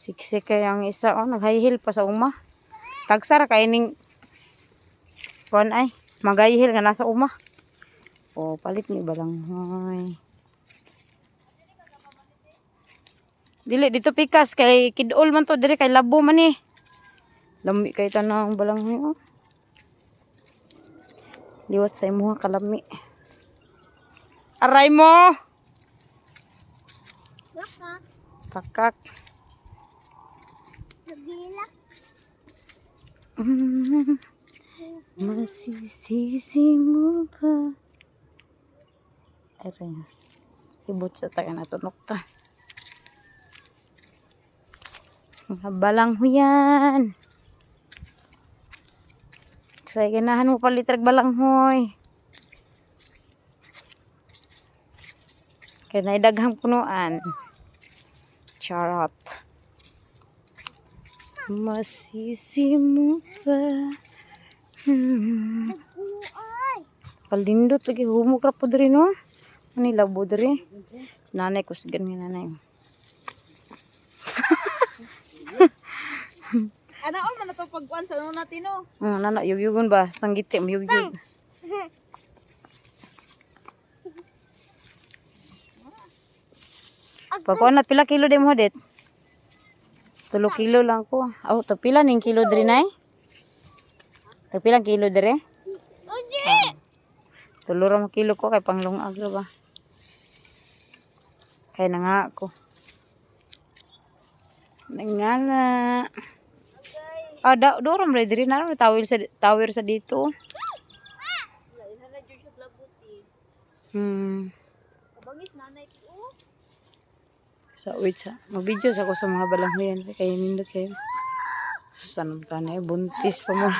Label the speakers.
Speaker 1: Siksik kay ang isa. Oh, nag-high heel pa sa uma. Tagsara kay ning kuan ay. Mag-high heel nga nasa uma. Oh, palit ni balanghoy. Dili dito pikas kay kidol man to dire kay labo man eh. Lami kay tanang balanghoy oh. Liwat sa imuha kalami. Aray mo. Pakak. Masisisi mo pa. Aray. Ibot sa taga na tunok ta. Balanghoyan. Say ganahan mo palitrag balanghoy. Kaya naidaghang punuan. Charot. Masisi mo pa. Palindot lagi humok ra po diri no. Ani labo diri. Nanay ko sigan ni nanay.
Speaker 2: Ana on man to pagkuan sa una tino.
Speaker 1: Nana yugyugon ba? Stang giti mo yugyug. Pagkuan na pila kilo di mo dit? 3 kilo lang ko. Oh, to pila ning kilo diri nay? To pila kilo diri? Tuluro mo kilo ko kay panglungag ba? Kay na nga ako. Nangala. Ah, doram re diri na tower sa dito.
Speaker 2: Kabangis nanay ko.
Speaker 1: Sa wait sa mag-video sa ko sa mga balanghoyan kay nindot kayo. Sanam tanay buntis pa mo.